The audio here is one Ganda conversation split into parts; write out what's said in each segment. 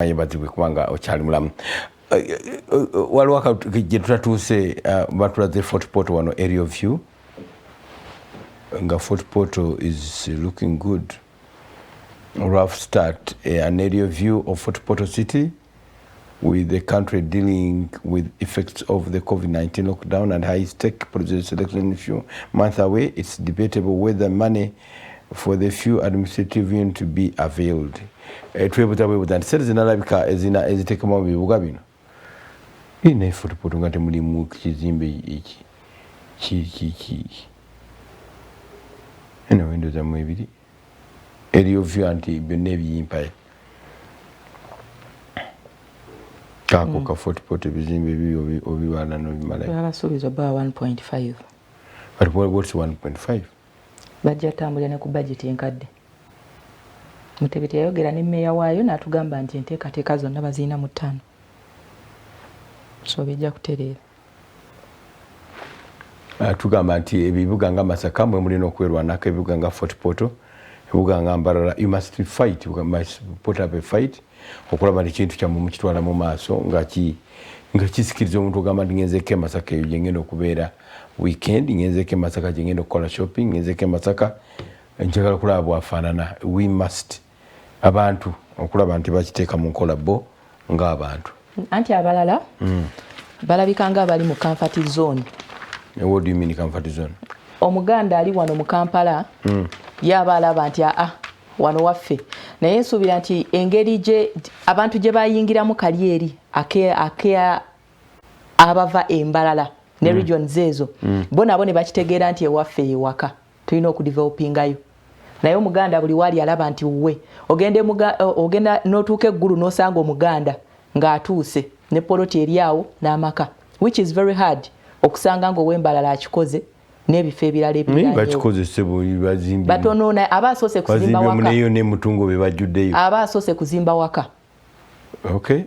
ayebazibwe kubanga okyali mulamu. Waliwo gye tutatuuse batulaze Fort Portal wano area view nga Fort Portal is looking good. Rough start, an area view of Fort Portal city with the country dealing with effects of the COVID-19 lockdown and high-stake presidential election a few months away. It's debatable whether money for the few administrative units to be availed. Twebuza nti sente zinalabika eziteekemu mu bibuga bino. Ine Fort Portal nga temulimu kizimbe ki eno windows zamu ebiri area view anti byonna ebiyimpaye kako ka Fort Portal bizimbe bibi obibala n'obimalayo abasuubizwa ba 1.5 but what's 1.5 bajja tambulira ne ku budget enkadde. Mutebeti yayogera ne meya waayo n'atugamba nti enteekateeka zonna bazirina mu ttaano, so bijja kutereera. Tugamba nti ebibuga nga Masaka mwe mulina okwerwanako, ebibuga nga Fort Portal, ebibuga nga Mbarara, you must fight, you must put up a fight okulaba nti kintu kyammwe mukitwala mu maaso nga kisikiriza omuntu ogamba nti ngenzeko e Masaka eyo gye ngenda okubeera weekend, ngenzeko e Masaka gye ngenda okukola shopping, ngenzeko e Masaka njagala kulaba bwafaanana. We must abantu okulaba nti bakiteeka mu nkola bo ng'abantu. Anti abalala balabika nga abali mu comfort zone. What do you mean comfort zone? Omuganda ali wano mu Kampala yaba alaba nti wano waffe, naye nsuubira nti engeri gye abantu gye bayingiramu kali eri ake abava Embalala ne regions ezo bo nabo ne bakitegeera nti ewaffe ewaka tulina okudevelopingayo. Naye omuganda buli wali alaba nti uwe ogenda n'otuuka eggulu n'osanga omuganda ng'atuuse ne poloti eri awo n'amaka, which is very hard okusanga ng'Owembalala akikoze n'ebifo ebirala ebirala bakikozese bazimbi batono aba asoose kuzimba waka muneyo ne mutungo be bajjuddeyo aba asoose kuzimba waka. Okay.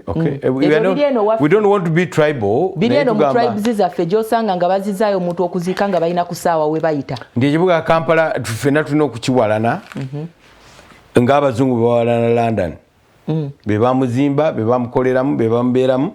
We don't want to be tribal. Birieno mu tribes zaffe gy'osanga nga bazizaayo omuntu okuziika nga balina ku ssaawa we bayita. Ndi ekibuga Kampala ffenna tulina okukiwalana ng'abazungu be bawalana London. Be bamuzimba, be bamukoleramu, be bamubeeramu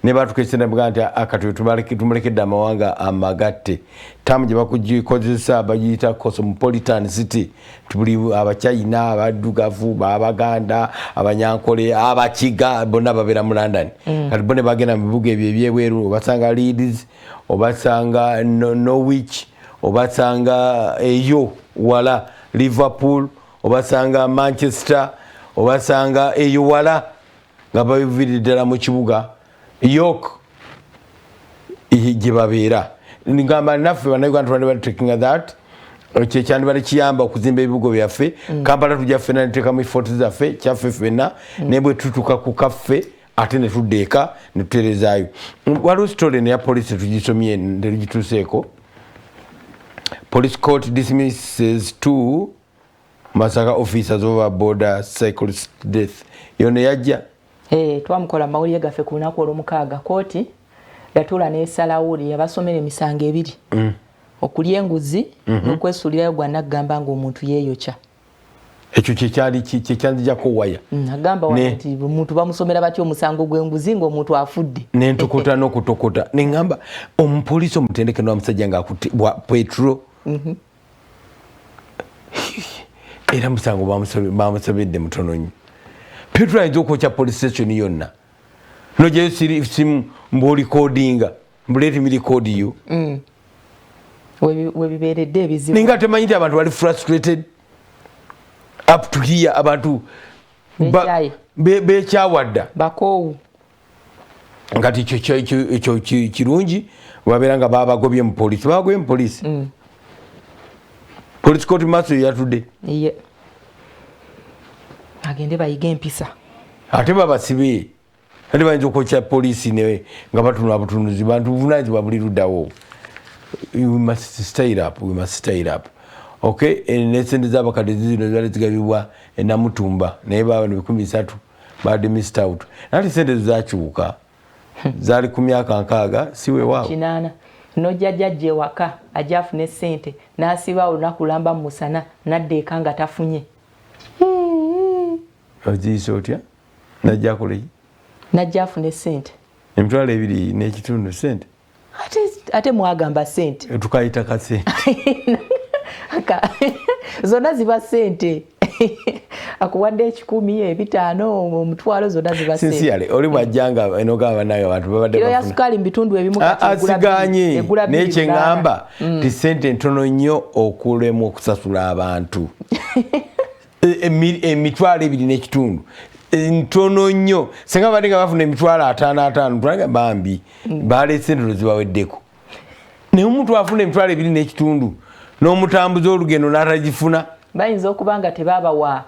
ne batukesena bwa nti akatu tumulekedde amawanga amagatte. Tamu gye bakugikozesa bagiyita cosmopolitan city. Tubuli Abachina, Abaddugavu, Abaganda, Abanyankole, Abakiga bonna babeera mu London. Kati bone bagenda mu bibuga ebyo ebyebweru, obasanga Leeds, obasanga Norwich, obasanga eyo wala Liverpool, obasanga Manchester, obasanga eyo wala nga babiviridde ddala mu kibuga York gye babeera. Ngamba naffe bannayuganda tubadde taking that kyekyandibadde kiyamba okuzimba ebibuga byaffe. Kampala tujja ffenna neteekamu effort zaffe kyaffe ffenna naye bwe tutuuka ku kaffe ate ne tudda eka ne tuteerezaayo. Waliwo story neya poliisi tugisomye terugituuseeko. Police court dismisses 2 Masaka officers over border cyclist death. Yo ne yajja twamukola mawulire gaffe ku lunaku olw'omukaaga. Kooti yatuula n'esalawo yabasomera emisango 2 okulya enguzi n'okwesuulirayo gwa naggamba ng'omuntu yeeyokya. Ekyo kyekyanzijjako waya agamba nti omuntu bamusomera batya omusango gw'enguzi ng'omuntu afudde n'entokota n'okutokota. Ne ngamba omupoliisi omutendeke n'omusajja ng'akutte petro era musango bamusabidde mutono nnyo. Petro ayinza okwokya police station yonna nogyeyo simu mb'olikodinga mbuleti mirikodi yo webibeeredde ebizibu ninga temanyi nti abantu bali frustrated up to here abantu bekyawadda bakoowu ngati ekyo kirungi babeera nga babagobye mu polisi babagobye mu polisi police court maso yatudde agende bayiga empisa ate babasibe ate bayinza okwokya poliisi nga batunula butunuzi bantu buvunaanyizibwa buli luddawo. We must stay up. Okay, n'esente z'abakadde zino zaali zigabibwa e Namutumba naye baba ne 13 badde missed out. Nati sente zakyuka zaali ku myaka 6 si weewaawo 8 nojjajjajja ewaka ajja afune ssente n'asiba olunaku lamba mu musana n'adda eka nga tafunye. Oziyise otya? najja kuleyi najja afune sente emitwalo 2 n'ekitundu sente ate mwagamba sente tukayita kasente zonna ziba sente akuwadde 10, 5, omutwalo zonna ziba sente sincerely oli bwajjanga enogaba nayo abantu babadde bafuna ya sukali mbitundu ebimu asiganye n'ekyeŋŋamba ti sente ntono nnyo okulema okusasula abantu emitwalo 2 n'ekitundu ntono nnyo singa badde nga bafuna emitwalo 5 tulaga bambi baleese ntono zibaweddeko naye omuntu afuna emitwalo 2 n'ekitundu n'omutambuza olugendo n'atagifuna bayinza okuba nga tebabawa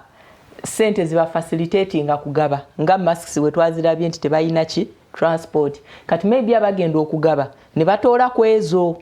sente ziba facilitatinga kugaba nga masks we twazirabye nti tebayina ki transport kati maybe abagenda okugaba ne batoola ku ezo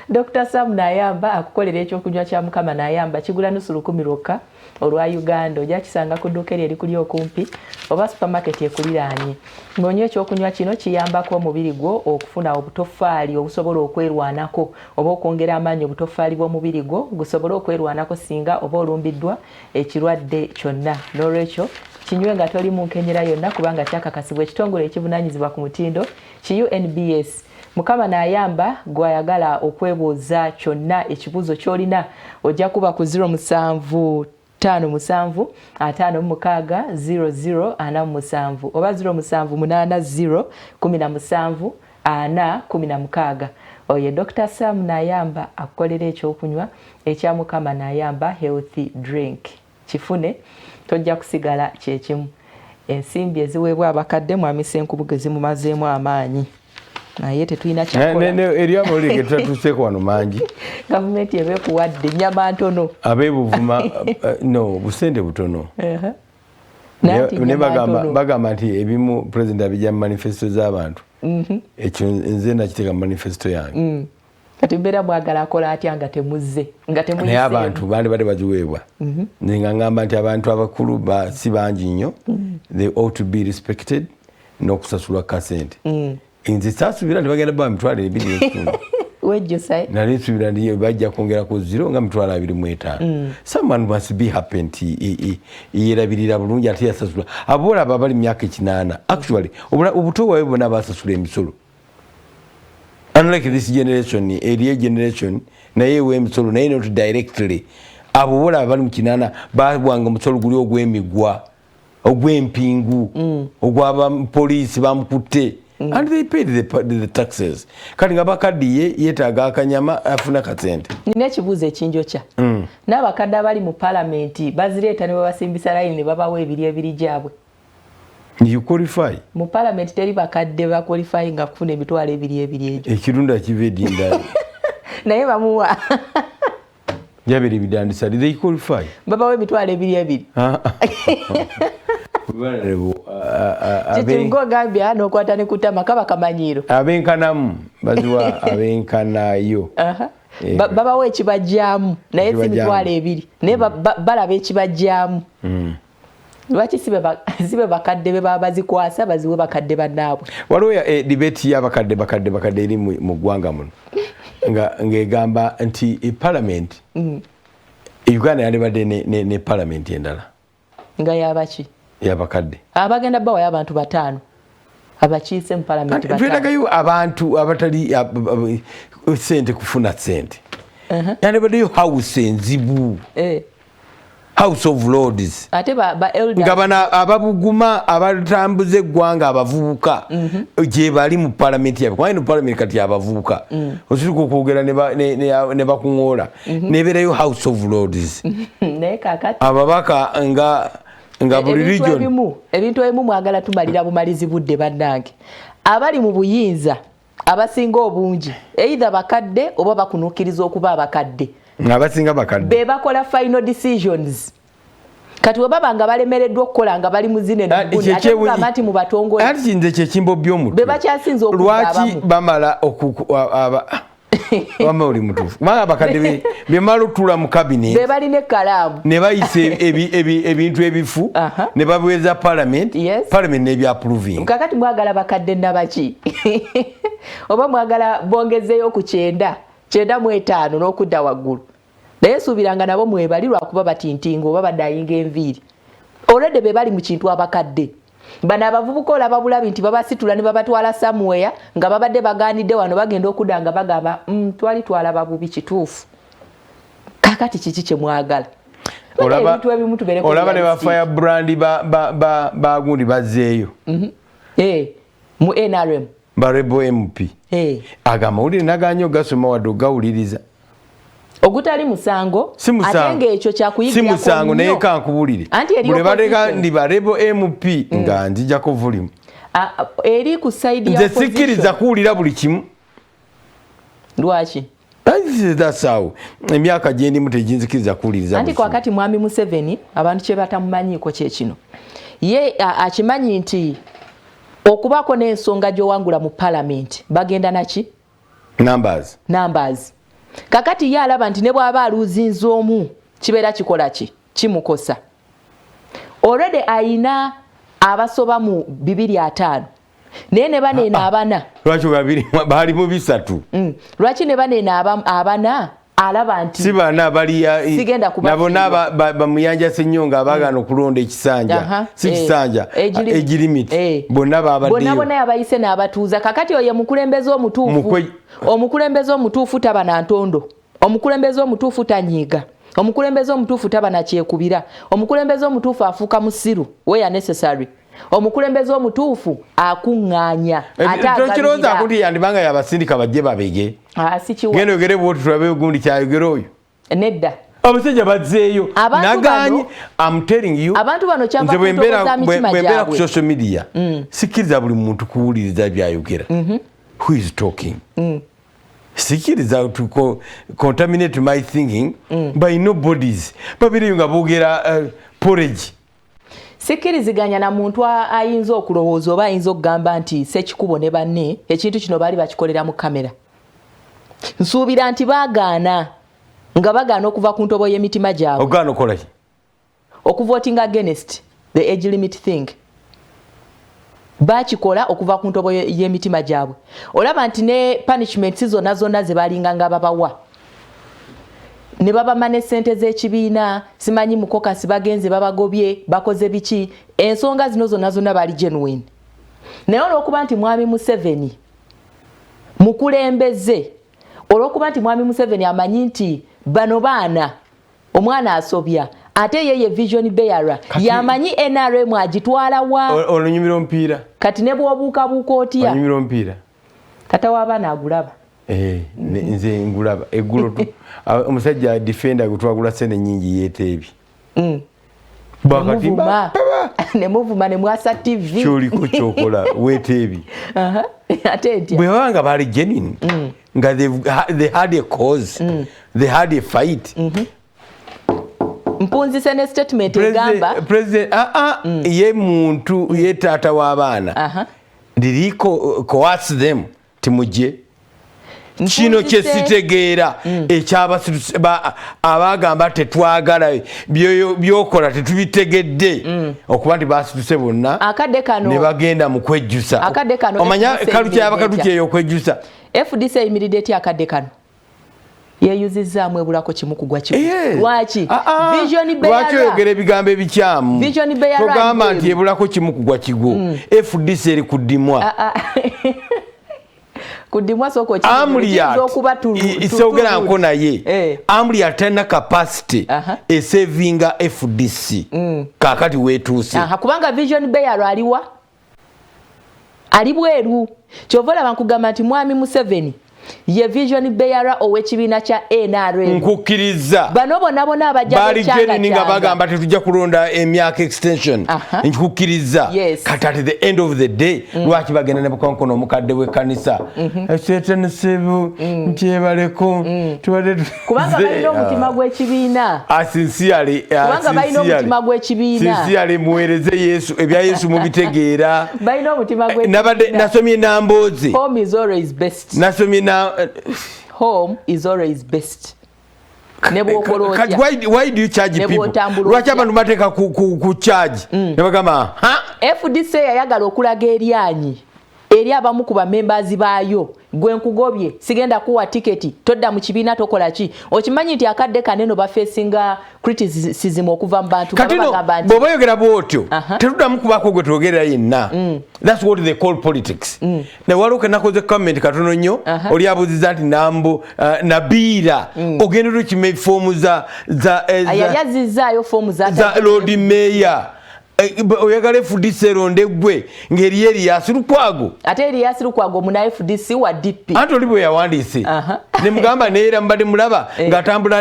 Dr. Sam Nayamba akukolera ekyokunywa kya Mukama Nayamba kigula nusu 10 lwokka olwa Uganda ojja kisanga ku dduuka eri kuli okumpi oba supermarket ekuliraanye ng'onywa ekyokunywa kino kiyambako omubiri gwo okufuna obutofaali obusobola okwerwanako oba okwongera amaanyi obutofaali bw'omubiri gwo gusobola okwerwanako singa oba olumbiddwa ekirwadde kyonna n'olwekyo kinywe nga toli mu nkenyera yonna kubanga kyakakasibwa ekitongole ekivunaanyizibwa ku mutindo ki UNBS Mukama Nayamba gwayagala okwebuuza kyonna ekibuuzo ky'olina ojja kuba ku 075 5 56 00 oba 078 017 416 oye Dr. Sam Nayamba akukolera ekyokunywa ekya Mukama Nayamba healthy drink kifune tojja kusigala kyekimu ensimbi eziweebwa abakadde mwami Senkubuge zimumazeemu amaanyi naye tetulina kyakola eriamawulire getatuuseeko wano mangi gavumenti ebekuwadde nnyama ntono abeebuvuma no busente butono ne bagamba nti ebimu pulezidenti abijja mu manifesito z'abantu ekyo nze nakiteeka mu manifesito yange kati mbeera mwagala akola atya nga temuzze naye abantu bandi badde baziweebwa nga ngamba nti abantu abakulu si bangi nnyo they ought to be respected n'okusasulwa kasente nze saasubira ntibagenda ba mitwalo 2 n'ekitundu wejjusa nali nsubira ndi bajja kwongera ku 0 nga mitwalo 25 someone must be happy nti yeerabirira bulungi ate yasasula abola abo abali myaka 8 actually obuto bwabwe bonna basasula emisolo unlike this generation area generation naye emisolo naye not directly abo bola abali mu 8 babwanga omusolo guli ogw'emigwa ogw'empingu ogw'aba poliisi bamukutte and they paid the taxes kati nga bakaddiye yeetaaga akanyama afuna kasente nina ekibuuzo ekinjokya n'abakadde abali mu palamenti bazireeta ne babasimbisa layini ne babawa ebiri gyabwe you qualify mu palamenti teri bakadde ba qualify nga kufuna emitwalo 2 egyo ekirunda kiva edinda naye bamuwa jabiri bidandisa they qualify babawa emitwalo 2 Chitungo Gambia n'okwata ne kutama kaba kamanyiiro abenkanamu baziwa abenkanayo babawa ekibajjaamu naye si mitwalo 2 naye balaba ekibajjaamu lwaki sibe bakadde be baba bazikwasa baziwe bakadde bannaabwe waliwo debate y'abakadde eri mu ggwanga muno ng'egamba nti parliament Uganda yandibadde ne parliament endala nga yabaki yabakadde abagenda bawa y'abantu 5 abakiise mu parliament 5 twetagayo abantu abatali sente kufuna sente yandibaddeyo house enzibu House of Lords ate ba elders ngabana ababuguma abatambuze eggwanga abavubuka gye bali mu parliament yabe kwa ino parliament kati abavubuka osituko kwogera ne bakuŋoola nebeerayo House of Lords ne kakati ababaka nga buli region ebintu ebimu mwagala tumalira bumalizi budde bannange abali mu buyinza abasinga obungi either bakadde oba bakunuukiriza okuba abakadde abasinga bakadde be bakola final decisions kati webaba nga balemereddwa okukola nga bali muzine n'obundi ate mugamba mu batongole ati kinze kyekimbo by'omutwe be bakyasinza okuba lwaki bamala wama oli mutuufu kubanga abakadde bemala otula mu cabinet be balina ekkalaamu ne bayisa ebintu ebifu ne babuweza parliament n'ebyapproving kakati mwagala bakadde nabaki oba mwagala bongezeeyo ku 9 mu 5 n'okudda waggulu naye suubiranga nabo mwebalirwa kuba batintinga oba badayinga enviiri olwedde be bali mu kintu abakadde bano abavubuka olaba bulabi nti babasitula ne babatwala somewhere nga babadde bagaanidde wano bagenda okudda nga bagamba twali twalaba bubi kituufu kakati kiki kye mwagala olaba ne bafaya brandi bagundi bazzeeyo mu NRM barebo MP agamawulire naganyo gasoma wadde ogawuliriza ogutali musango ate ng'ekyo kyakuyigira si musango naye kankubulire buli baleka ndi barebo MP nga nzijako vulimu eri ku side ya nze sikkiriza kuwulira buli kimu lwaki that's how emyaka gye ndimu teginzikiriza kuwuliriza anti kwakati mwami Museveni abantu kye batamumanyiiko kye kino ye akimanyi nti okubaako n'ensonga gy'owangula mu palamenti bagenda naki numbers kakati ye alaba nti ne bw'aba aluuzinze omu kibeera kikola ki kimukosa already ayina abasoba mu 205 naye ne baneeno abana lwaki bali mu 3 lwaki ne baneeno abana alaba nti si bana bali nabona bamuyanja Ssenyonga abagana okulonda ekisanja si kisanja egirimiti bonna bonna yabayise n'abatuuza kakati oyo mukulembeze omutuufu taba na ntondo omukulembeze omutuufu tanyiiga omukulembeze omutuufu taba na kyekubira omukulembeze omutuufu afuuka musiru where necessary omukulembeze omutuufu akuŋŋaanya tokirowooza kuti yandibanga yabasindika bajje babege genda ogere bwoti tulabe gundi kyayogera oyo nedda abasajja bazzeeyo naganye I'm telling you abantu bano kyava kutokoza mitima gyabwe ku social media sikkiriza buli muntu kuwuliriza byayogera who is talking sikiriza to contaminate my thinking by nobodies babiri nga boogera porridge sikiriziganya na muntu ayinza okulowooza oba ayinza okugamba nti Ssekikubo ne banne ekintu kino baali bakikolera mu kamera nsuubira nti baagaana nga bagaana okuva ku ntobo y'emitima gyabwe ogaana okola ki okuvoting against the age limit thing bakikola okuva ku ntobo y'emitima gyabwe olaba nti ne punishments zonna ze balinganga babawa ne babamane ssente z'ekibiina simanyi mukokasi bagenze babagobye bakoze biki ensonga zino zonna bali genuine naye olw'okuba nti mwami Museveni mukulembeze olw'okuba nti mwami Museveni amanyi nti bano baana omwana asobya ate ye vision bearer yamanyi NRM agitwala wa olunyumiro mpiira kati ne bw'obuukabuuka otya olunyumiro mpiira tata w'abaana agulaba nze ngulaba eggulo tu omusajja defender gutwagula sente nyingi yeeteebi bakatimba ne muvuma ne mwasa TV kyoliko kyokola weeteebi ate ntya bwe wanga bali genuine nga they had a cause they had a fight mpunzise ne statement egamba president ye muntu ye taata w'abaana diriko coerce them timuje kino kyesitegeera ekyabasituse abagamba tetwagala byokola tetubitegedde okuba nti basituse bonna ne bagenda mu kwejjusa omanya kalukyeyo okwejjusa FDC eyimiridde etya akadde kano yeyuzizzaamu ebulako kimu kugwa kimu lwaki lwaki oyogera ebigambo ebikyamu togamba nti ebulako kimu kugwa kigo FDC eri kuddimwa kudimwa soko isogera nko naye Amuriat talina capacity esevinga FDC kakati wetuuse kubanga vision bearer aliwa ali bweru kyova olaba nkugamba nti mwami Museveni ye vision bearer ow'ekibiina kya NRM nkukkiriza bano bonna abajja nga bagamba tetujja kulonda emyaka extension nkukkiriza kati at the end of the day lwaki bagenda ne bukonkono omukadde w'ekkanisa seetanisebo ntebaleko kubanga balina omutima gw'ekibiina kubanga balina omutima gw'ekibiina sinsiale muweereze Yesu ebya Yesu mubitegeera balina omutima gw'ekibiina nabadde nasomye Nambooze home is always best nasomye home is always best. Why do you charge people? Lwaki abantu bateeka ku charge? Ne bagamba FDC yayagala okulaga eryanyi eri abamu ku members baayo gwe nkugobye sigenda kuwa tiketi todda mu kibiina tokola ki okimanyi nti akadde kaneno bafesinga criticism okuva mu bantu bagamba nti bw'oba oyogera bw'otyo tetuddamu kubaako gwe twogerera yenna. That's what they call politics. Ne waliwo nakoze comment katono nnyo oli abuuziza nti nambo Nabiira ogenda tukima foomu za yali azizzaayo foomu za Lord Mayor oyagala FDC erondegwe ngeri Erias Lukwago ate Erias Lukwago muna FDC wa DP ate oli bwe yawandiise ne mugamba neera mbadde mulaba ng'atambula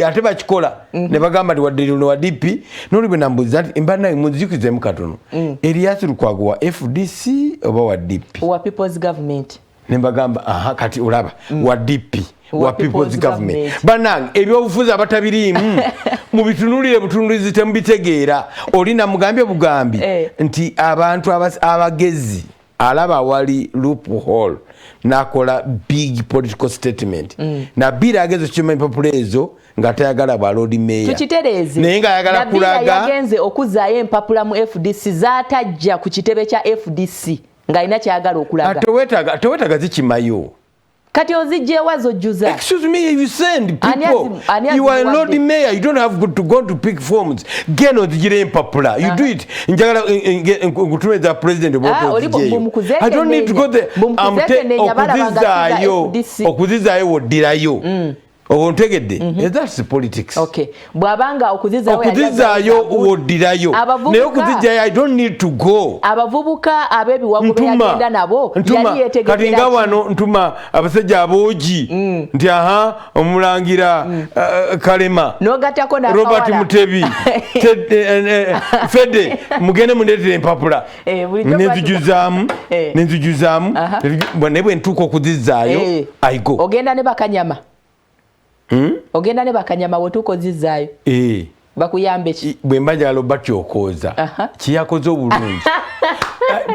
ate bakikola ne bagamba nti wadde luno wa DP n'oli bwe nambuuza nti mba naye munzijukizemu katono Erias Lukwago wa FDC oba wa DP wa People's Government ne bagamba kati olaba wa DP wa People's Government banange ebyobufuzi abatabiriimu mu bitunulire butunulizi temubitegeera olina mugambye bugambi nti abantu abagezi alaba wali loophole nakola big political statement Nabiira ageze kimanyi popula ezo nga tayagala bwa Lord Mayor tukitereeze naye nga ayagala kulaga yagenze okuzaayo empapula mu FDC zaatajja ku kitebe kya FDC nga alina kyagala okulaga tewetaga zikimayo kati ozijjewa zojjuza. Excuse me, you send people. You are Lord Mayor. You don't have to go to pick forms. Get on the popular. You do it. Njagala president of I don't need to go there. Okuzizayo wodirayo. That's politics. Okay. Bwabanga okuzizayo wodirayo. Naye okuzizayo I don't need to go. Abavubuka abebiwago byagenda nabo yali yetegerera. Kati nga wano ntuma abasajja aboogi nti omulangira Kalema nogatako na Robert Mutebi Fede mugende mundeetere empapula nenzijuzaamu bwe ntuuka okuzizaayo ayigo ogenda ne bakanyama ogenda ne bakanyama wotuko zizaayo bakuyambe ki bwe mbajala bakyokoza kiyakoze obulungi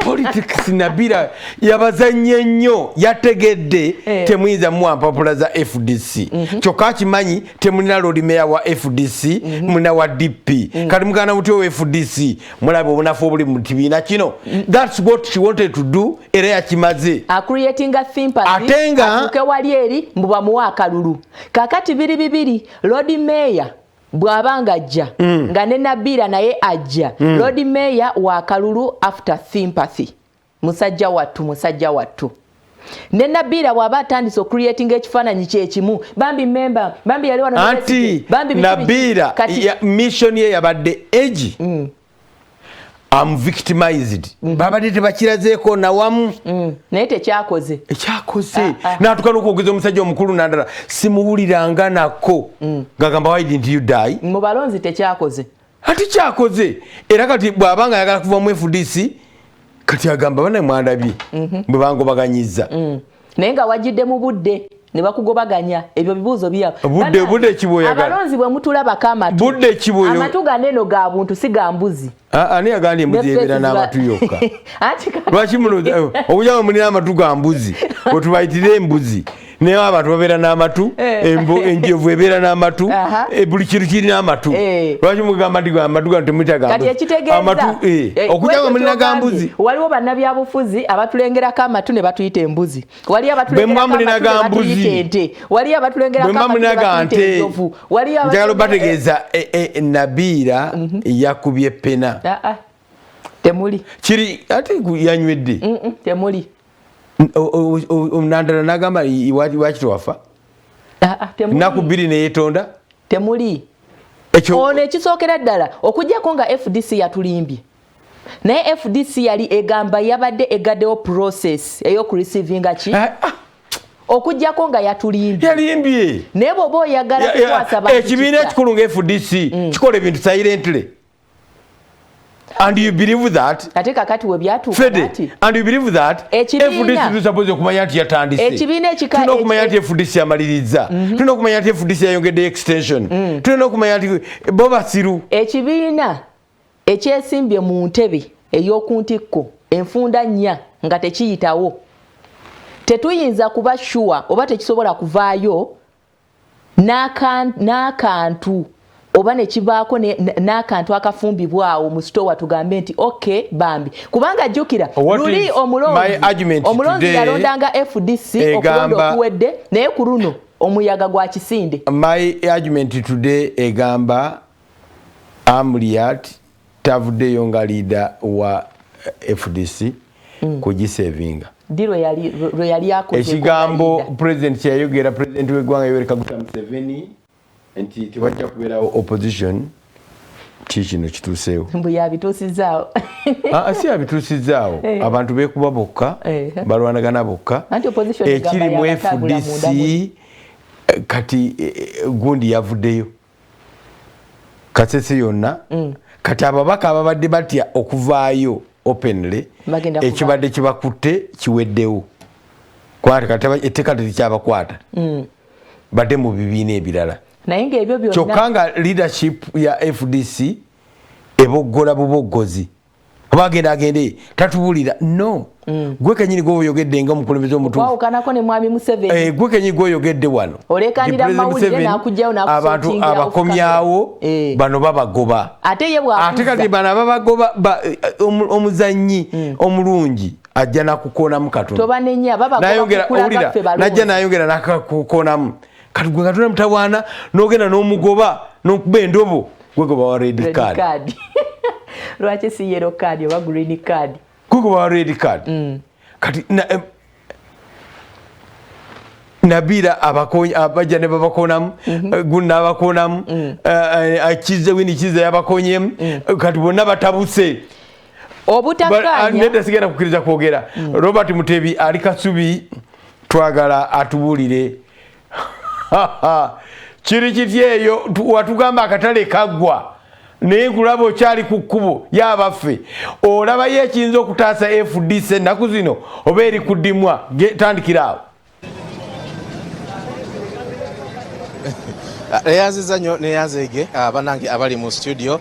politics Nabiira yabazanye nnyo yategedde temuyinza muwa mpapula za FDC kyokka kimanyi temulina Lord Mayor wa FDC mulina wa DP kati mugana muti wa FDC mulabe obunafu obuli mu kibiina kino that's what she wanted to do era yakimaze creating a sympathy atenga wali eri mbuba muwa akalulu kakati bibiri Lord Mayor bwabanga ajja nga ne Nabiira naye ajja Lord Mayor wa kalulu after sympathy musajja wattu ne Nabiira bwaba atandise creating ekifaananyi kyekimu bambi member bambi yali wano bambi Nabiira mission ye yabadde egi I'm victimized. Babadde tebakirazeeko nawamu. Naye tekyakoze. Ekyakoze. N'atukaluka okugeza omusajja omukulu n'andala simuwuliranga nako. Ngagamba why didn't you die? Mu balonzi tekyakoze. Ati kyakoze. Era kati bw'abanga ayagala kuva mu FDC kati agamba bana mwandabye. Bwe bangobaganyiza. Naye nga wajjidde mu budde. Ne bakugobaganya ebyo bibuuzo bya budde kiboyaga abalonzi bwe mutulaba kamatu budde kiboyo amatu ganeno ga buntu si ga mbuzi ani agandi embuzi ebera n'amatu yokka lwaki muno obujjawo mulina amatu ga mbuzi wetubayitire embuzi naye abantu babeera n'amatu enjovu ebeera n'amatu buli kintu kirina amatu lwaki mugamba nti amatu gano temuyita ga mbuzi amatu okujjawo mulina ga mbuzi waliwo bannabyabufuzi abatulengerako amatu ne batuyita embuzi wali abatulengerako ente wali abatulengerako amatu enjovu wali njagala bategeeza Nabiira yakubye pena temuli kiri ate yanywedde temuli nandala nagamba iwaki twafa naku bbiri neyetonda temuli ono ekisookera ddala okujjako nga FDC yatulimbye naye FDC yali egamba yabadde egaddewo process ey'okureceiving ki okujjako nga yatulimbye naye bw'oba oyagala kukwasa ekibiina ekikulu nga FDC kikola ebintu silently. And you believe that? Ate kakati we byatuuka ati. And you believe that? FDC is supposed to kumanya nti yatandise. Ekibiina ekika tulina okumanya nti FDC yamaliriza. Tulina okumanya nti FDC yayongedde extension. Tulina okumanya nti bo basiru. Ekibiina ekyesimbye mu ntebe ey'oku ntikko enfunda nnya nga tekiyitawo. Tetuyinza kuba sure oba tekisobola kuvaayo n'akantu oba ne kibaako n'akantu akafumbibwawo mu store tugambe nti okay bambi kubanga jjukira luli omulonzi yalondanga FDC okulonda okuwedde naye ku luno omuyaga gwa kisinde. My argument today egamba Amriat tavuddeyo nga leader wa FDC kugisevinga dilo yali akoze ekigambo president kyayogera president w'eggwanga Yoweri Kaguta Museveni nti tewajja kubeerawo opposition kino kituuseewo mbu yabituusizaawo si yabituusizaawo abantu beekuba bokka balwanagana bokka ekiri mu FDC kati gundi yavuddeyo Kasese yonna kati ababaka ababadde batya okuvaayo openly ekibadde kibakutte kiweddewo kwate kati etteeka terikyabakwata badde mu bibiina ebirala naye ng'ebyo byonna kyokka nga leadership ya FDC eboggola buboggozi abagende tatubulira no gwe kenyini gwoyogedde nga omukulembeze omutuufu wawukanako ne mwami Museveni gwe kenyini gwoyogedde wano olekanira mawulire n'akujjayo abantu abakomyawo bano babagoba ate ye bwakuza ate kati bano ababagoba omuzannyi omulungi ajja nakukoonamu Katonda tobanenya babawulira najja nayogera nakukoonamu kati gwe Katonda mutawaana n'ogenda n'omugoba n'okuba endobo gwegoba wa red card lwaki si yellow card oba green card gwegoba wa red card kati Nabira abajja ne babakoonamu gunna abakoonamu akize wini kize yabakonyemu kati bonna batabuse obutakanya nenda sigenda kukiriza kwogera Robert Mutebi ali Kasubi twagala atubulire kiri kityeyo watugamba akatale kaggwa naye kulaba okyali ku kkubo yabaffe olaba ye ekiyinza okutaasa FDC ennaku zino oba eri kuddimwa tandikiraawo eyanziza nnyo neyanzeege banange abali mu studio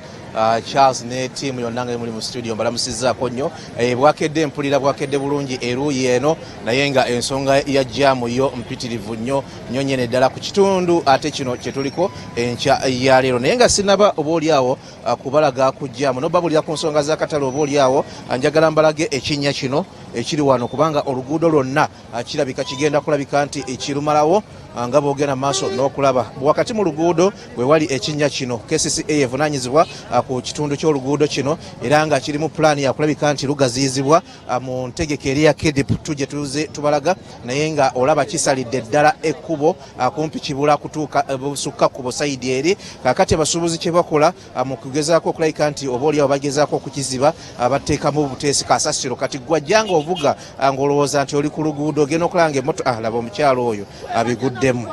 Charles ne team yonna nga muli mu studio mbalamusizzaako nnyo bwakedde mpulira bwakedde bulungi eruuyi eno naye nga ensonga ya jaamu yo mpitirivu nnyo nyene ddala ku kitundu ate kino kye tuliko enkya ya leero naye nga sinaba obaoliawo kubalaga ku jaamu nobabulira ku nsonga z'akatale obaoliawo njagala mbalage ekinnya kino ekiri wano kubanga oluguudo lwonna kirabika kigenda kulabika nti ekirumalawo nga boogenda maaso n'okulaba wakati mu luguudo we wali ekinnya kino KCCA evunaanyizibwa ku kitundu ky'oluguudo kino era nga kirimu pulaani yakulabika nti lugaziyizibwa mu ntegeka eri ya KEDIP tujje tuze tubalaga naye nga olaba kisalidde ddala ekkubo kumpi kibula kutuuka busukka kubo sayidi eri kakati abasuubuzi kye bakola mu kugezaako okulabika nti obaoliawo bagezaako okukiziba bateekamu obuteesi kasasiro kati gwajjanga ovuga ng'olowooza nti oli ku luguudo ogenda okulanga emmoto laba omukyalo oyo abiguddemu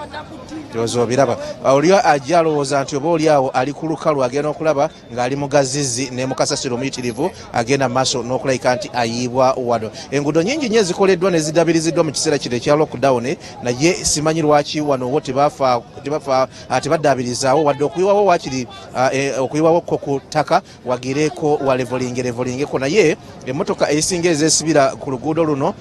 ndowooza obiraba oli ajja alowooza nti oba oliawo ali ku lukalu agenda okulaba ng'ali mu gazizi ne mu kasasiro omuyitirivu agenda mu maaso n'okulabika nti ayiibwa wano enguudo nnyingi nnyo ezikoleddwa ne zidabiriziddwa mu kiseera kino ekya lockdown naye simanyi lwaki wano wo tebaddabirizaawo wadde okuyiwawo wakiri okuyiwawo ko ku ttaka wagireeko wa levolingeko naye emmotoka ezisinga ezeesibira ku luguudo luno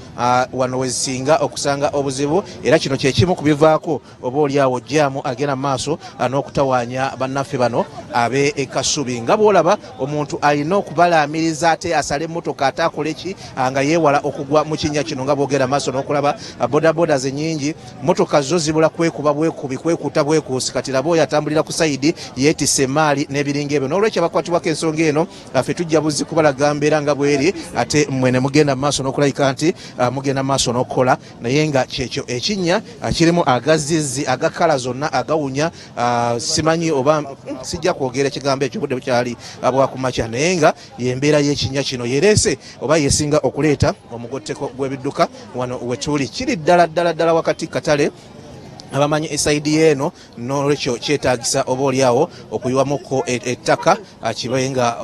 wano wezisinga okusanga obuzibu era kino kyekimu ku bivaako oba oliawo jaamu agenda maaso n'okutawaanya bannaffe bano abe Kasubi nga bwolaba omuntu alina okubalaamiriza ate asale emmotoka ate akole ki nga yeewala okugwa mu kinnya kino nga boogenda maaso n'okulaba bodaboda ze nnyingi mmotoka zo zibula kwekuba bwekubi kwekuuta bwekuusi kati laba oyo atambulira ku sayidi yeetisse emaali n'ebiringa ebyo n'olwekyo abakwatibwako ensonga eno ffe tujja buzzi kubalaga mbeera nga bweri ate mwene mugenda maaso n'okulabika nti mugenda maaso n'okukola naye nga kyekyo ekinnya kirimu agazizi agakala zonna agawunya simanyi oba sijja kwogera ekigambo ekyo budde bukyali bwakumakya naye nga yembeera y'ekinnya kino yereese oba yesinga okuleeta omugotteko gw'ebidduka wano wetuli kiri ddala wakati katale abamanyi esaidi yeeno n'olwekyo kyetaagisa oba oliawo okuyiwamuko ettaka kibe nga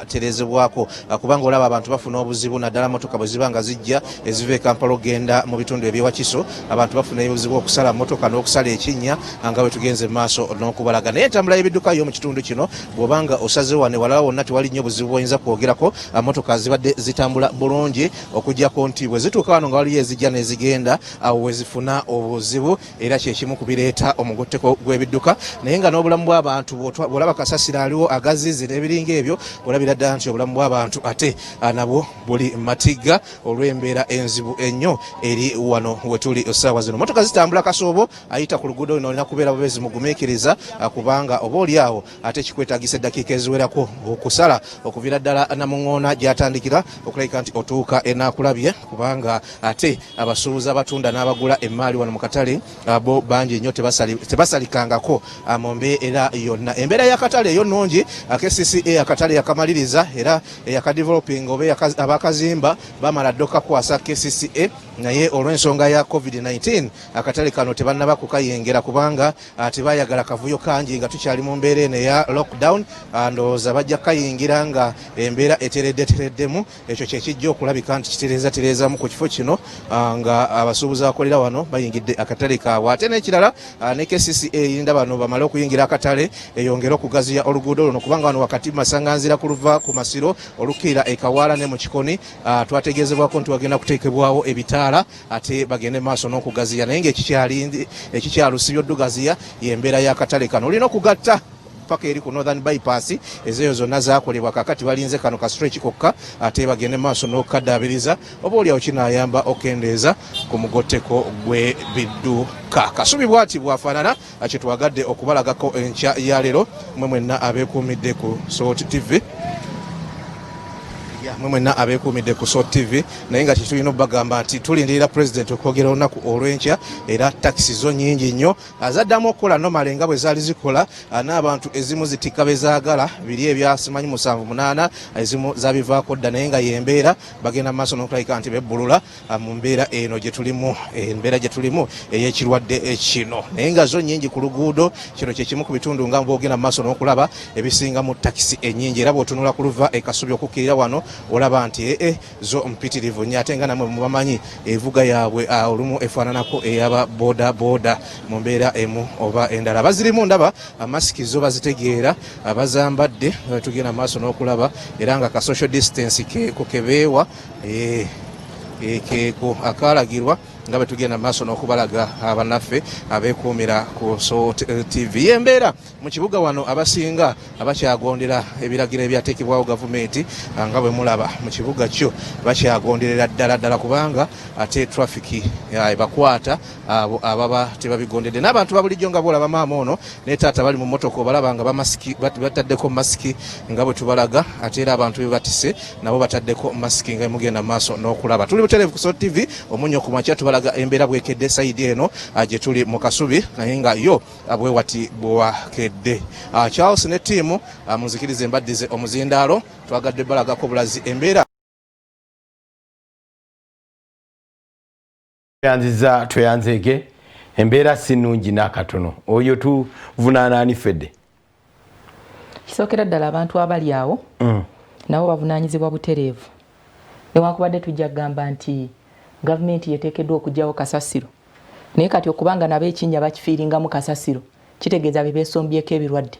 kitereezebwako kubanga olaba abantu bafuna obuzibu naddala motoka bwe ziba nga zijja eziva e Kampala ogenda mu bitundu ebyewakiso abantu bafuna obuzibu okusala motoka n'okusala ekinnya nga bwe tugenze mu maaso n'okubalaga naye entambula y'ebidduka yo mu kitundu kino bw'obanga osazeewo wane walala wonna tewali nnyo buzibu bw'oyinza kwogerako motoka zibadde zitambula bulungi okugyako nti bwe zituuka wano nga waliyo ezijja n'ezigenda awo we zifuna obuzibu obuzibu era kyekimu ku bireeta omugotteko gw'ebidduka naye nga n'obulamu bw'abantu bw'olaba kasasiro aliwo agazizi n'ebiringa ebyo olabira ddala nti obulamu bw'abantu ate nabwo buli matigga olw'embeera enzibu ennyo eri wano wetuli essaawa zino. Motoka zitambula kasoobo ayita ku luguudo luno olina kubeera bubezi mugumiikiriza kubanga oba oliawo ate kikwetaagisa eddakiika eziwerako okusala okuviira ddala Namuŋŋoona gy'atandikira okulabika nti otuuka enaakulabye kubanga ate abasuubuzi abatunda n'abagula emmaali wano mu katale abo bangi nnyo tebasalikangako mu mbeera yonna. Embeera y'akatale eyo nnungi. KCCA akatale yakamaliriza era yakadiveloping oba abakazimba bamala ddo kakwasa KCCA naye olw'ensonga ya COVID-19 akatale kano tebannaba kukayengera kubanga tebayagala kavuyo kangi nga tukyali mu mbeera eno eya lockdown. Ndowooza bajja kayingira nga embeera etereddemu ekyo kyekijja okulabika nti kitereezamu ku kifo kino nga abasuubuzi abakolera wano bayingidde akatale kaabwe. Ate n'ekirala ne KCCA eyinda bano bamale okuyingira akatale eyongere okugaziya oluguudo luno kubanga wano wakati masanganzira kuva ku Masiro olukira e Kawaala ne mu Kikoni twategeezebwako nti wagenda kuteekebwawo ebitaala ate bagende maaso n'okugaziya naye ng'ekikyalusibyo ddugaziya y'embeera y'akatale kano. Olina okugatta paka eri ku Northern Bypass ezeyo zonna zakolebwa kakati balinze kano ka stretch kokka ate bagende maaso n'okukaddaabiriza oba oliawo kinaayamba okendeeza ku mugotteko gw'ebidduka. Kasubi bw'ati bwafaanana kyetwagadde okubalagako enkya ya leero mwe mwenna abeekuumidde ku SOT TV mwenna abeekuumidde ku SOT TV naye nga kitulina obagamba nti tulindirira pulezidenti okwogera olunaku olw'enkya era takisi zo nnyingi nnyo azaddamu okukola nomale nga bwe zaali zikola n'abantu ezimu zitikka bezaagala biri ebyasimanyi 78 ezimu zabivaako dda naye nga yembeera bagenda maaso n'okulabika nti bebbulula mu mbeera eno gye tulimu embeera gye tulimu ey'ekirwadde kino naye nga zo nnyingi ku luguudo kino kyekimu ku bitundu nga bwogenda maaso n'okulaba ebisingamu takisi ennyingi era bw'otunula ku luva e Kasubi okukkirira wano olaba nti zo mpitirivu nnyo ate nga namwe mubamanyi evuga yaabwe olumu efaananako ey'aba boda mu mbeera emu oba endala. Bazirimu ndaba masiki zo bazitegeera abazambadde tugenda maaso n'okulaba era nga ka social distance keeko kebeewa keeko akalagirwa nga bwe tugenda maaso n'okubalaga abannaffe abeekuumira ku SOT TV. Embeera mu kibuga wano abasinga abakyagondera ebiragiro ebyateekebwawo gavumenti nga bwe mulaba mu kibuga kyo bakyagonderera ddala kubanga ate trafiki ebakwata abo ababa tebabigondedde n'abantu babulijjo nga bolaba maama ono ne taata bali mu motoka obalaba nga bataddeko masiki nga bwe tubalaga ate era abantu bebatise nabo bataddeko masiki nga mugenda maaso n'okulaba. Tuli butereevu ku SOT TV omunyo ku makya tubalaga embeera bwekedde sayidi eno gye tuli mu Kasubi naye nga yo bwewati bwakedde. Charles ne ttiimu munzikirize mbaddize omuzindaalo twagadde balagako bulazi embeera tweyanzeege embeera si nnungi n'akatono oyo tuvunaanaani fedde kisookera ddala abantu abali awo nabo bavunaanyizibwa butereevu newankubadde tujja kugamba nti gavumenti yeteekeddwa okugyawo kasasiro naye kati okubanga nabo ekinnya bakifiiringamu kasasiro kitegeeza bebeesombyeko ebirwadde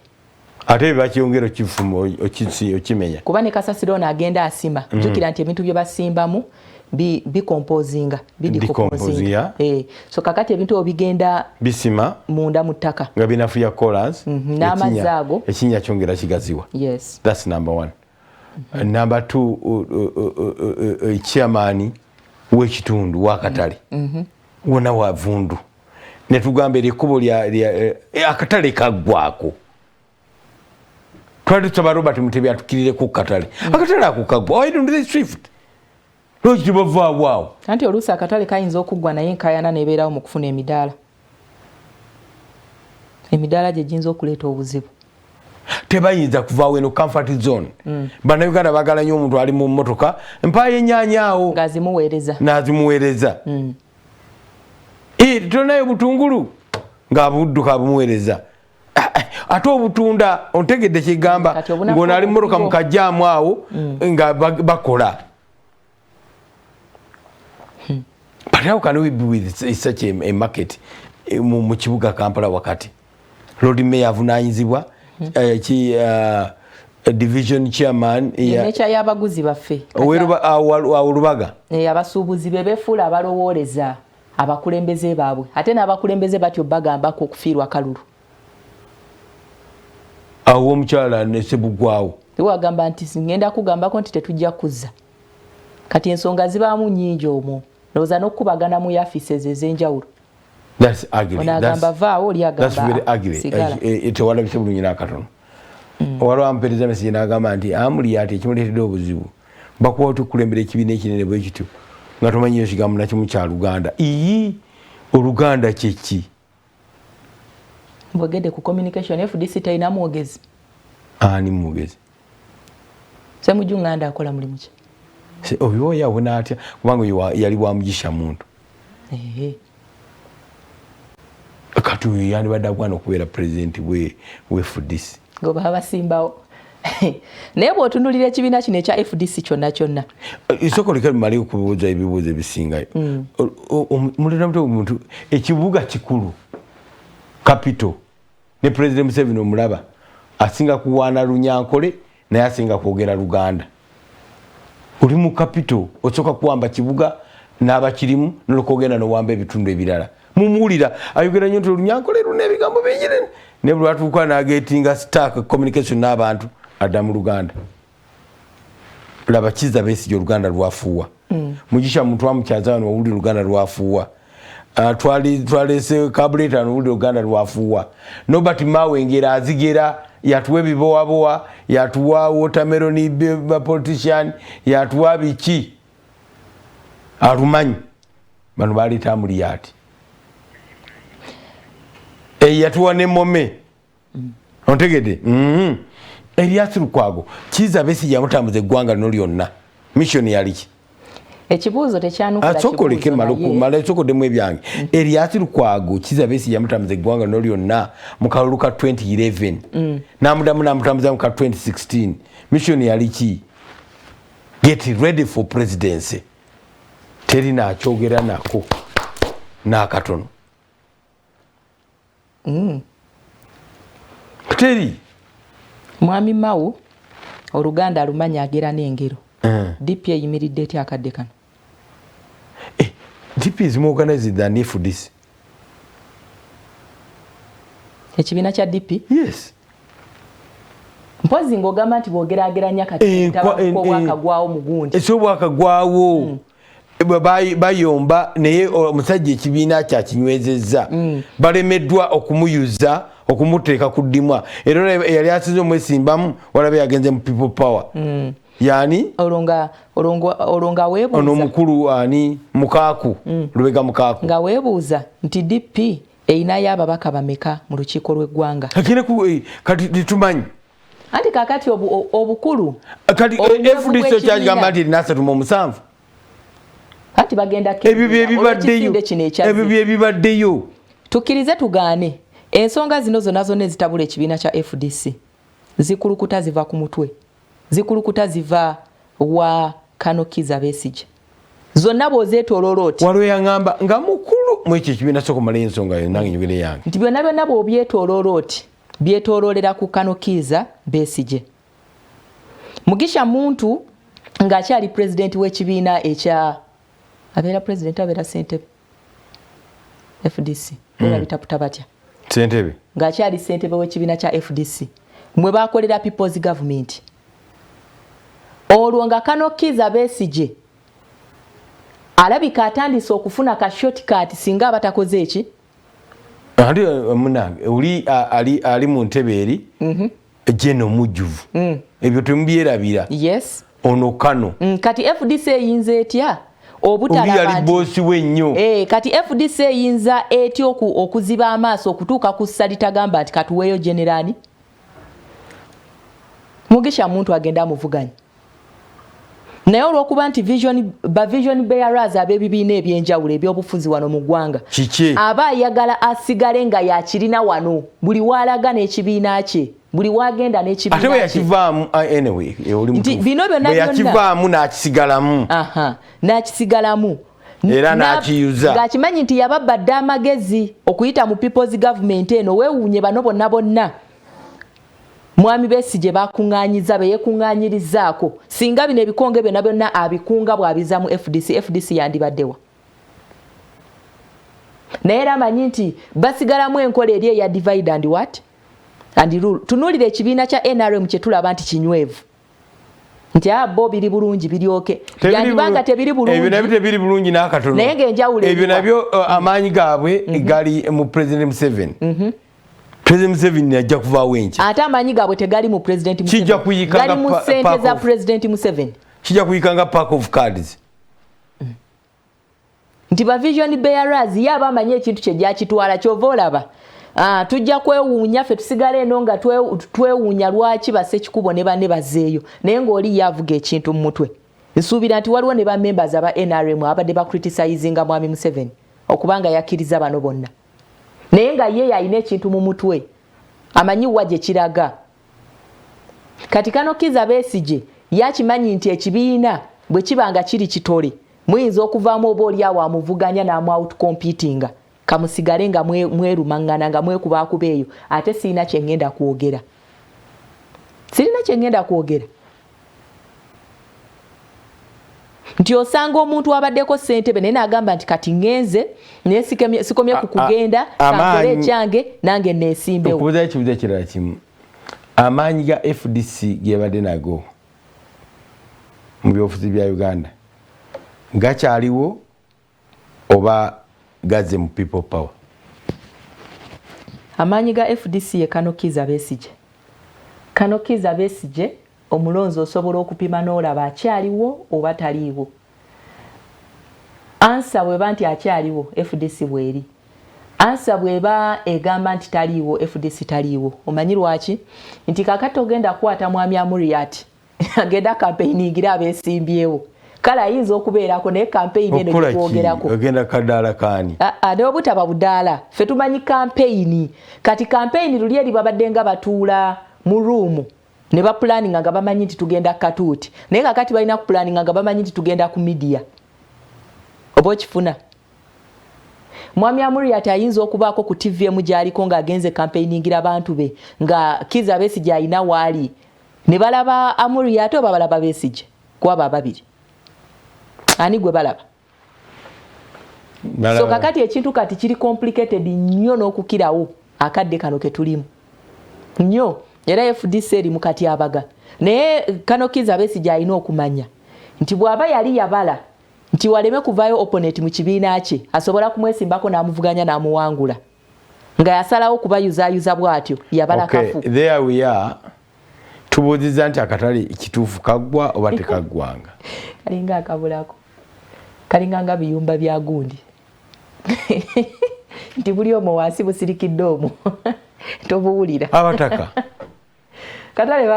ate bebakiyongera okifumu okimenya kuba ne kasasiro ono agenda asima jjukira nti ebintu bye basimbamu bikompozinga bidikompozing so kakati ebintu obigenda bisima munda mu ttaka nga binafuya colors n'amazzi ago ekinnya kyongera kigaziwa. Yes, that's number one. Number two, chairman w'ekitundu wakatale wona wavundu netugamba ekkubo lya akatale kaggwako twali tusaba Robert Mutebi atukirire ku katale akatale akukagwa why don't they shift lwaki bavaawo anti oluusi akatale kayinza okuggwa naye nkayana nebeerawo mu kufuna emidaala gye giyinza okuleeta obuzibu. Tebayinza kuvaawo eno comfort zone. Bannayuganda baagala nnyo omuntu ali mu mmotoka mpaayo ennyaanya awo n'azimuweereza. Tonayo butungulu ng'abudduka abumuweereza. Ate obutunda ontegedde kigamba ng'ono ali mu mmotoka mu kajjaamu awo nga bakola. But how can we be with such a market mu kibuga Kampala wakati? Lord Mayor avunaanyizibwa division chairman necha y'abaguzi baffe Lubaga abasuubuzi bebefuula abalowooleza abakulembeze baabwe ate n'abakulembeze batyo bagamba ko okufiirwa kalulu awo omukyala ne Sebugwawo wagamba nti ngenda kugambako nti tetujja kuzza kati ensonga zibaamu nnyingi omwo ndowooza n'okubagana mu yaffices ez'enjawulo that's ugly onagamba vaawo oli agamba that's very ugly tewalabise bulungi n'akatono waliwo ampeereza message n'agamba nti amuli ati ekimuleetedde obuzibu bakuba otukulembera ekibiina ekinene bwe kityo nga tomanyiyo kigambo nakimu kya Luganda Oluganda kyeki bwegedde ku communication FDC talina mwogezi ani mwogezi Ssemujju akola mulimu ki obiwoya abona atya kubanga yali bwamugisha muntu kati oyo yandibadde agwana okubeera pulezidenti we FDC ngoba abasimbawo naye bw'otunuulira ekibiina kino ekya FDC kyonna isoko leka limale okubuuza ebibuuzo ebisingayo mulina mutwe omuntu ekibuga kikulu capital ne President Museveni omulaba asinga kuwaana Lunyankole naye asinga kwogera Luganda oli mu capital osooka kuwamba kibuga n'abakirimu n'olwokogenda n'owamba ebitundu ebirala mumuwulira ayogera nnyo nti Lunyankole luna ebigambo bingi ne buli lwatuuka n'agetinga stark communication n'abantu adda mu Luganda laba Kizza Besigye Oluganda lwafuuwa Mugisha muntu wamukyaza wano wawulira Oluganda lwafuuwa twalese kabuleta n'owulira Oluganda lwafuuwa Nobert Mawengera azigera yatuwa ebibowabowa yatuwa watermelon politician yatuwa biki alumanyi bano baleeta Amuriat yatuwa ne Mome ontegedde Erias Lukwago Kizza Besigye yamutambuza eggwanga lino lyonna mission yaliki ekibuuzo tekyanukula asokoleke mala esokoddemu ebyange Erias Lukwago Kizza Besigye yamutambuza eggwanga lino lyonna mu kalulu ka 2011 n'amudamu n'amutambuza mu ka 2016 mission yaliki get ready for presidency teri nakyogera nako n'akatono teri Mwami Mao Oluganda alumanya agera n'engero DP eyimiridde eti akadde kano DP is more organized than FDC ekibiina kya DP yes mpozi ng'ogamba nti bwogerageranya kati obwakagwawo mugundi esi obwakagwawo bayomba naye omusajja ekibiina kyakinywezezza balemeddwa okumuyuza okumuteeka ku ddimwa era yali asize omwesimbamu walabe yagenze mu people power yani olonga weebuuza ono mukulu ani Mukaaku Lubega Mukaaku nga weebuuza nti DP eyinayo ababaka bameka mu lukiiko lw'eggwanga kati titumanyi anti kakati obukulu kati FDC kyagamba nti erina 37 kati bagenda ebyo byebibaddeyo tukkirize tugaane ensonga zino zonna ezitabula ekibiina kya FDC zikulukuta ziva ku mutwe zikulukuta ziva wa Kano Kizza Besigye zonna bw'ozeetooloola oti waliwo yaŋŋamba nga mukulu mu ekyo ekibiina sokumala ensonga yo nange njogere yange nti byonna byonna bw'obyetooloola oti byetooloolera ku Kano Kizza Besigye Mugisha muntu ng'akyali pulezidenti w'ekibiina ekya abeera pulezidenti abeera ssentebe FDC bitaputa batya ssentebe ng'akyali ssentebe w'ekibiina kya FDC mwe bakolera people's government olwo nga Kano Kizza Besigye alabika atandise okufuna ka shortcut singa abatakoze eki andi munange ali mu ntebe eri Jeno Mujjuvu ebyo temubyerabira yes ono Kano kati FDC eyinza etya obutalaba bosi wennyo kati FDC eyinza etya okuziba amaaso okutuuka ku salitagamba nti katuweeyo generali Mugisha muntu agenda amuvuganya naye olw'okuba nti vision bearers ab'ebibiina ebyenjawulo ebyobufuzi wano mu ggwanga aba ayagala asigale nga yakirina wano buli waalaga n'ekibiina kye buli wagenda n'ekibiina ate bwe yakivaamu anyway oli nti bino byonna yakivaamu n'akisigalamu n'akisigalamu era n'akiyuza ng'akimanyi nti yababadde amagezi okuyita mu people's government eno weewuunye bano bonna Mwami Besigye bakuŋŋaanyiza be yeekuŋŋaanyirizaako singa bino ebikonge byonna byonna abikunga bw'abiza mu FDC yandibaddewa naye era amanyi nti basigalamu enkola eri eya divide and what and rule. Tunuulira ekibiina kya NRM kye tulaba nti kinywevu nti bo biri bulungi biryoke yandibanga tebiri bulungi ebyo nabyo tebiri bulungi n'akatono naye ng'enjawulo ebyo nabyo amaanyi gaabwe gali mu President Museveni. President Museveni ajja kuvaawo enkya ate amaanyi gaabwe tegali mu President Museveni kijja kuyikanga gali mu ssente za President Museveni kijja kuyikanga pack of cards nti ba vision bearers yaba amanyi ekintu kye gyakitwala kyova olaba tujja kwewuunya ffe tusigale eno nga twewuunya lwaki basse kikubo ne banne bazeeyo naye ng'oli yavuga ekintu mu mutwe nsuubira nti waliwo ne bamembers aba NRM abadde bacriticinga mwami Museveni okubanga yakkiriza bano bonna naye nga ye yalina ekintu mu mutwe amanyi wa gye kiraga kati Kano Kizza Besigye yakimanyi nti ekibiina bwe kibanga kiri kitole muyinza okuvaamu oba oli awo amuvuganya n'amu out competinga kamusigale nga mwerumangana nga mwekubakuba eyo ate sirina kye ngenda kwogera nti osanga omuntu abaddeko ssentebe naye n'agamba nti kati ngenze naye sikomye ku kugenda kankole ekyange nange neesimbewo. Okubuuza ekibuuzo ekirala kimu amaanyi ga FDC ge badde nago mu byobufuzi bya Uganda gakyaliwo oba gaze mu people power? Amaanyi ga FDC ye Kano Kizza Besigye. Kano Kizza Besigye omulonzi osobola okupima n'olaba akyaliwo oba taliiwo. Ansa bweba nti akyaliwo FDC bweri. Ansa bweba egamba nti taliiwo FDC taliiwo. Omanyi lwaki? Nti kakati ogenda kukwata mwami Amuriat agenda campaigningira abeesimbyewo. Kala ayinza okubeerako naye campaign eno gyogerako. Ogenda kadaala kaani? Ne obutaba budaala. Ffe tumanyi campaign. Kati campaign luli eri babadde nga batuula mu room ne ba planning nga bamanyi nti tugenda katuuti. Naye kakati balina ku planning nga bamanyi nti tugenda ku media. Oba okifuna. Mwami Amuriat ayinza okubaako ku TV emu gy'aliko ng'agenze campaigningira abantu be nga Kizza Besigye ayina waali. Ne balaba Amuriat oba balaba Besigye? Kwaba ababiri. Ani gwe balaba? So kakati ekintu kati kiri complicated nnyo n'okukirawo akadde kano ke tulimu. Nnyo. Era FDC eri mu katyabaga. Naye Kano Kizza Besigye alina okumanya nti bw'aba yali yabala nti waleme kuvaayo opponent mu kibiina kye asobola kumwesimbako n'amuvuganya n'amuwangula. Nga yasalawo kubayuzaayuza bw'atyo yabala kafu. There we are. Tubuuziza nti akatale kituufu kaggwa oba tekaggwanga. Kalinga akabulako. Kalinga nga biyumba bya gundi. Nti buli omu wansi busirikidde omwo. Tobuwulira. Abataka.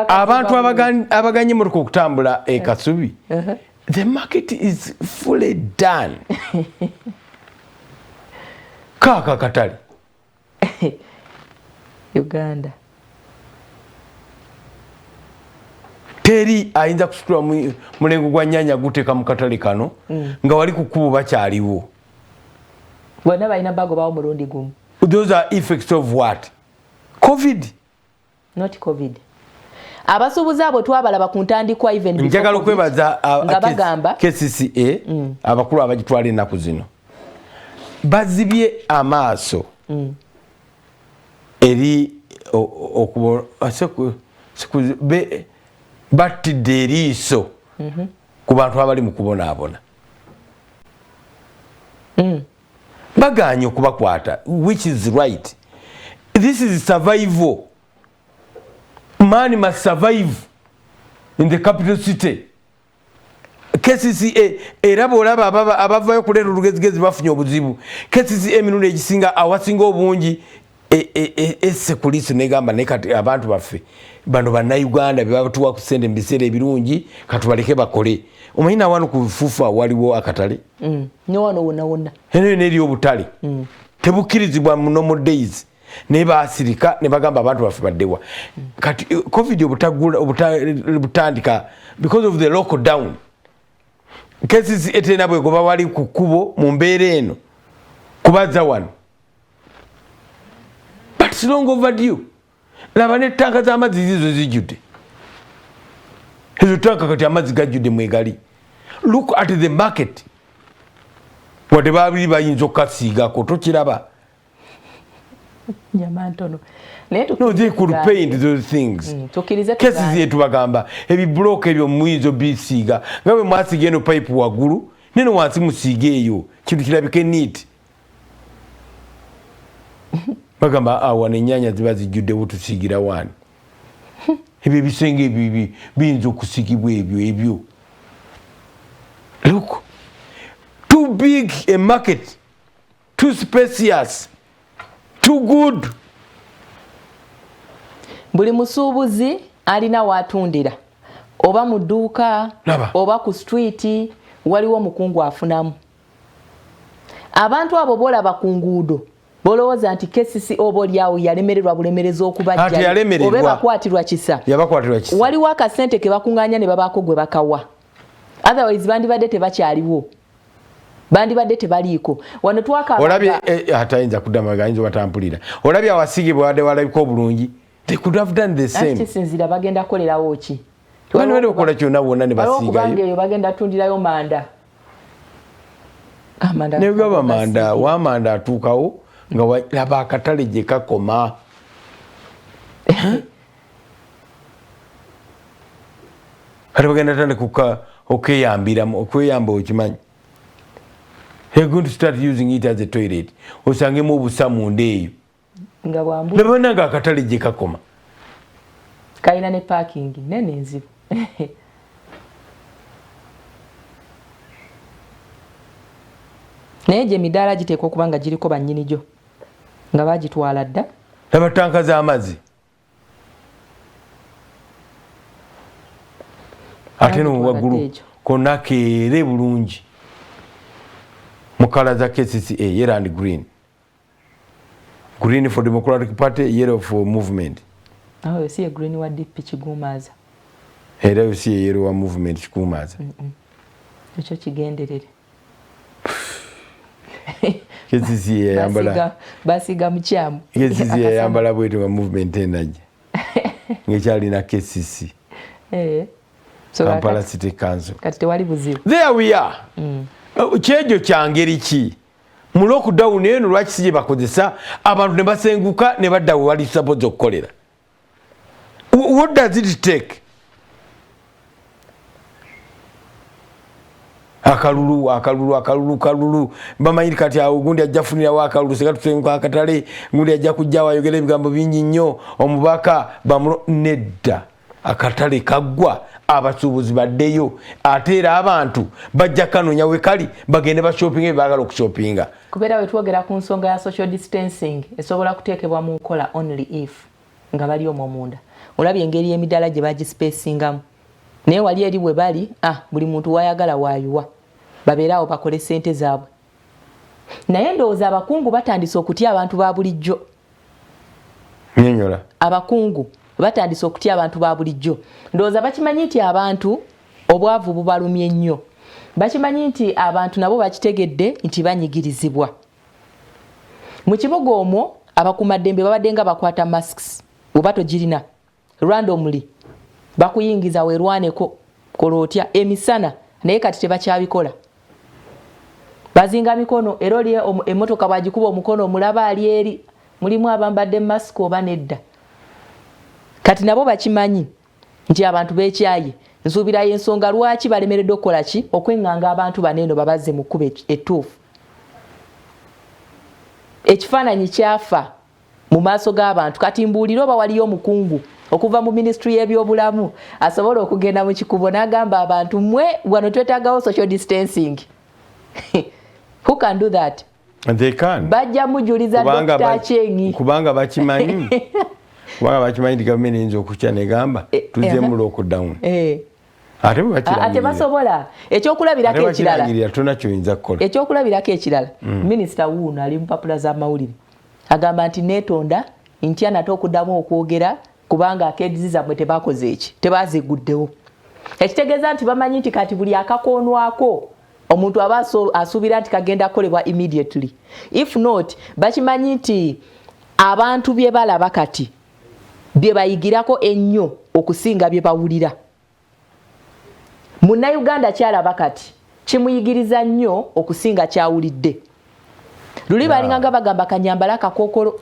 Abantu abaganye mu okutambula e Kasubi. The market is fully done. Kaka katale. Uganda. Teri ayinza kusitula mulengo gwa nyanya guteeka mu katale kano nga wali ku kkubo bakyaliwo. Bonna balina bago bawo mulundi gumu. Those are effects of what? COVID. Not COVID. Abasuubuzi abo twabalaba ku ntandikwa even before. Njagala okwebaza nga bagamba KCCA abakulu abagitwala ennaku zino bazibye amaaso eri battidde eriiso ku bantu abali mu kubonaabona. Baganye okubakwata, which is right. This is survival. Man must survive in the capital city. KCCA era bw'olaba abavayo kuleera olugezigezi bafunye obuzibu. KCCA emirundi egisinga awasinga obungi esse kulisi negamba naye kati abantu baffe bano bannayuganda be babatuwa ku ssente mu biseera ebirungi katubaleke bakole. Omanyi na wano ku Bufuufu waliwo akatale? Ne wano wonna. Eno eri obutale. Tebukkirizibwa mu normal days. Ne baasirika ne bagamba abantu baffe baddewa. Kati COVID obutandika because of the lockdown. Cases etena bwe goba wali ku kkubo mu mbeera eno kubaza wano. But it's long overdue. Laba ne tanka z'amazzi zizo zijjudde. Ezo tanka kati amazzi gajjudde mwegali. Look at the market. wadde babiri bayinza okukasiigako tokiraba. Nyamantono. No, they could paint those things. Cases yetu bagamba ebiblock ebyo muyinza bisiiga nga bwe mwasiga eno pipe waggulu neno wansi musiige eyo kintu kirabike neat. Bagamba awana ennyanya ziba zijjuddewo tusiigira wani. Ebyo ebisenge ebyo biyinza okusigibwa ebyo. Look, too big a market, too spacious, too good. Buli musuubuzi alina watundira oba mu dduuka oba ku street waliwo mukungu afunamu. Abantu abo bolaba ku nguudo bolowooza nti KCC oboolyawo yalemererwa bulemereza okubajja oba bakwatirwa kisa. Waliwo akasente ke bakuŋŋaanya ne babaako gwe bakawa. Otherwise bandibadde tebakyaliwo. Bandibadde tebaliiko. Wano twakaba olabye atayinza kudamaga ayinza batampulira. Olabye awasige bwadde walabika obulungi. They could have done the same. Sinzira bagenda kolerawo ki? Wano wale okola kyonna wonna ne basiigayo. Kubanga eyo bagenda tundirayo manda. Amanda. Ne gaba manda, wa manda atuukawo nga walaba akatale gye kakoma. Kati bagenda tandika okweyamba okimanyi. They're going to start using it as a toilet. Osangemu obusa munda eyo. Nga bwambu. Nebona nga akatale gye kakoma. Kalina ne parking nene nzibu. Naye gye emidaala giteekwa okuba nga giriko bannyini gyo nga bagitwala dda. N'abatanka z'amazzi. Ate no waggulu konna keere bulungi. Mu kala za KCCA, yellow and green. Green for Democratic Party, yellow for movement. Oh, you see a green wa DP Kigumaza. Era you see a yellow wa movement Kigumaza. Ekyo kigenderere. KCCA yambala. Basiga mukyamu. KCCA yambala bwetu wa movement enaje. Ngekyali na KCC. So Kampala City Council. Kati tewali buzibu. There we are. Kyejo kyangeri ki? Mu lockdown eno lwaki sije bakozesa abantu ne basenguka ne badda wali suppose okukolera. What does it take? Akalulu bamanyi kati awo gundi ajja funira wa akalulu seka tusenguka akatale gundi ajja kujja wayogera ebigambo bingi nnyo omubaka bamulo nedda akatale kaggwa abasuubuzi baddeyo ate era abantu bajja kanoonya we kali bagende ba shopping ebagala okushoppinga. Kubeera we twogera ku nsonga ya social distancing esobola kuteekebwa mu nkola only if nga bali omwo munda. Olabye engeri y'emidaala gye bagispacingamu. Naye wali eri bwe bali buli muntu wayagala waayuwa babeeraawo bakole ssente zaabwe. Naye ndowooza abakungu batandise okutya abantu ba bulijjo. Nnyonnyola. Abakungu batandise okutya abantu ba bulijjo. Ndowooza bakimanyi nti abantu obwavu bubalumye nnyo. Bakimanyi nti abantu nabo bakitegedde nti banyigirizibwa. Mu kibuga omwo abakuumaddembe babadde nga bakwata masks oba togirina randomly bakuyingiza weerwaneko kola otya emisana naye kati tebakyabikola. Bazinga mikono era oli emmotoka bwagikuba omukono omulaba ali eri mulimu abambadde mask oba nedda. Kati nabo bakimanyi nti abantu beekyaye. Nsuubira y'ensonga lwaki balemereddde okukola ki okweŋŋanga abantu baneeno babazze mu kkubo ettuufu. Ekifaananyi kyafa mu maaso g'abantu. Kati mbuulira oba waliyo omukungu okuva mu ministry y'ebyobulamu asobola okugenda mu kikubo n'agamba abantu mmwe wano twetaagawo social distancing. Who can do that? And they can. Bajja mujuliza Dr. Chengi. Kubanga bakimanyi. Kubanga bakimanyi nti gavumenti eyinza okukya negamba tuzze mu lockdown. Ate basobola. Ekyokulabirako ekirala. Tuna kyoyinza kukola. Ekyokulabirako ekirala. Minisita wuuno ali mu mpapula z'amawulire. Agamba nti neetonda ntya nate okuddamu okwogera kubanga akeedizi zammwe tebakoze eki. Tebaziguddewo. Ekitegeeza nti bamanyi nti kati buli akakoonwako omuntu aba asuubira nti kagenda kukolebwa immediately. If not, bakimanyi nti abantu bye balaba kati bye bayigirako ennyo okusinga bye bawulira. Munnayuganda kyalaba kati kimuyigiriza nnyo okusinga kyawulidde. Luli balinganga bagamba kanyambala akakokolo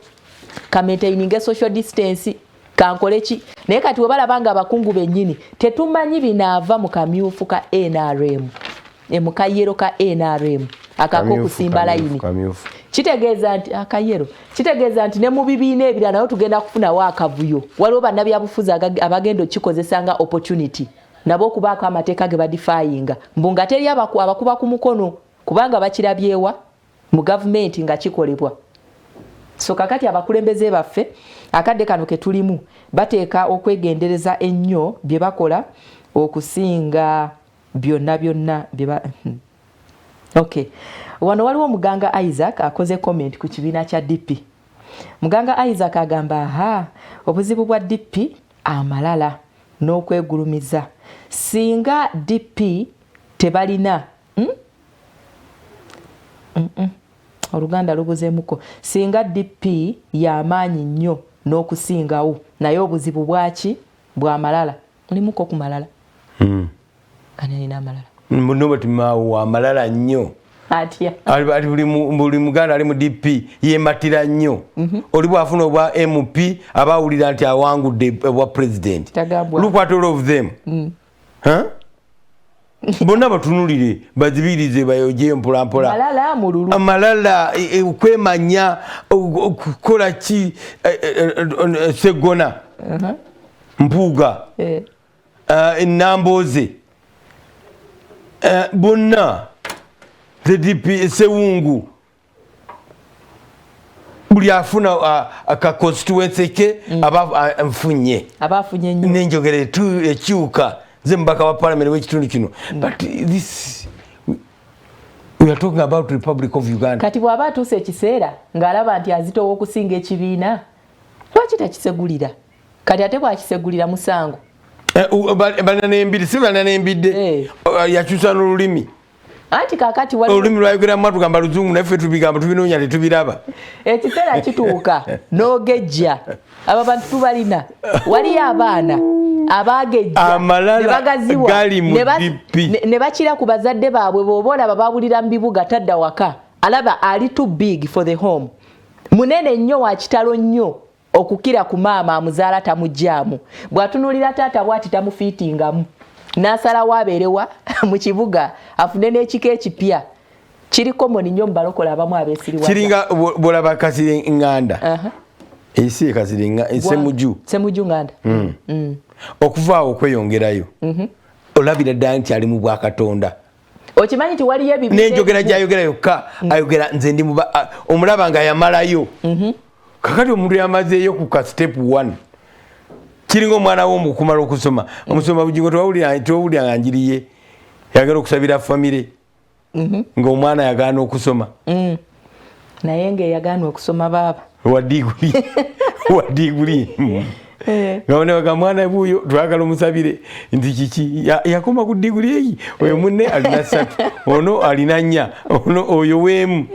ka maintaining social distance kankole ki naye kati webalabanga abakungu bennyini tetumanyi binaava mu kamyufu ka NRM mu kayero ka NRM akako kusimba layini kitegeeza nti akayero kitegeeza nti ne mu bibiina ebirala nayo tugenda kufuna wakavuyo waliwo bannabyabufuzi abagenda okikozesanga opportunity nabo okubaako amateeka ge badifayinga mbunga teri abakuba ku mukono kubanga bakirabyewa mu gavumenti nga kikolebwa. So kakati abakulembeze baffe akadde kano ke tulimu bateeka okwegendereza ennyo bye bakola okusinga byonna byeba. Okay. Wano waliwo Muganga Isaac akoze comment ku kibiina kya DP. Muganga Isaac agamba obuzibu bwa DP amalala n'okwegulumiza singa DP tebalina Oluganda lubuzeemuko singa DP y'amaanyi nnyo n'okusingawo naye obuzibu bwaki bwa malala mulimuko ku malala ani alina amalala muno batimawo amalala nnyo atya ali buli Muganda ali mu DP yematira nnyo oli bwafuna obwa MP abawulira nti awangudde obwa president look at all of them bonna batunulire bazibirize bayoje mpolampola malala mululu amalala kwemanya okukola ki Segona Mpuuga Namboze bonna DP Sewungu buli afuna aka constituency ke abafunye nnyo nenjogere tu ekyuka Zimbaka wa parliament w'ekitundu kino but this we are talking about the Republic of Uganda. Kati bw'aba atuuse ekiseera ng'alaba nti azitowa okusinga ekibiina lwaki takisegulira kati ate bw'akisegulira musango bananembidde si bananembidde yakyusa n'olulimi anti kakati olulimi lwayogeramu tugamba luzungu naffe tubigamba tubinoonya tetubiraba ekiseera kituuka n'ogejja abo bantu tubalina waliyo abaana abagejja nebagaziwa ne bakira ku bazadde baabwe bw'oba olaba babulira mu bibuga tadda waka alaba ali too big for the home munene nnyo wa kitalo nnyo okukira ku maama amuzaala tamugyamu bw'atunuulira taata bw'ati tamufiitingamu n'asalawo abeerewa mu kibuga afune n'ekika ekipya kiri common nnyo mu balokola abamu abeesiriwa kiringa bw'olaba Kasire Nganda esi Kasire Ssemujju Nganda okuvaawo okweyongerayo olabira ddala nti ali mu Bwakatonda okimanyi nti waliyo ebibiina n'enjogera gy'ayogera yokka ayogera nze ndi omulaba nga yamalayo kakati omuntu yamazeeyo ku ka step 1 kiringa omwana w'omukumala okusoma omusoma bugingo tewawulira nga njiriye yagala okusabira famire ng'omwana yagaana okusoma naye ng'eyagaana okusoma baaba wadiguli nga mwana buuyo twagala omusabire nti kiki yakoma ku diguli eyi oyo munne alina 3 ono alina 4 ono oyo weemu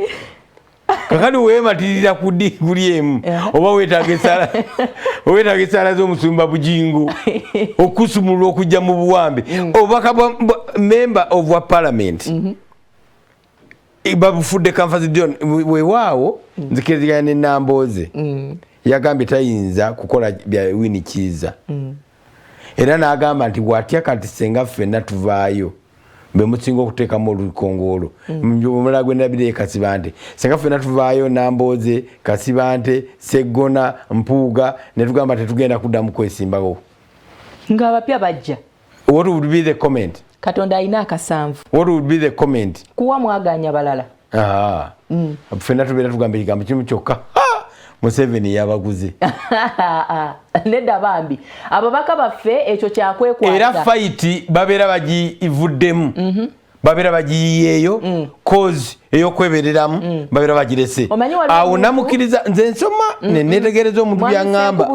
kakati weematirira ku diguli emu oba weetaaga esaala z'omusumba bugingo okusumulwa okujja mu buwambe obubaka bwa member of a parliament babufudde Kanfazidion weewaawo nzikiriziganya ne Namboze yagambye tayinza kukola bya Winnie Kiiza era n'agamba nti bw'atya kati senga ffenna tuvaayo be musinga okuteekamu olukongolo omulala gwe ndabire Kasibante senga ffenna tuvaayo Namboze Kasibante Segona Mpuuga ne tugamba tetugenda kuddamu kwesimbawo ng'abapya bajja. What would be the comment? Katonda alina akasanvu. What would be the comment? Kuwa mwaganya balala. Ffenna tubeera tugamba ekigambo kimu kyokka Museveni yabaguze nedda bambi ababaka baffe ekyo kyakwekwata era fight babeera bagivuddemu babeera bagiyeeyo cause ey'okwebereramu babeera bagirese awo namukiriza nze nsoma nenetegereza omuntu byaŋŋamba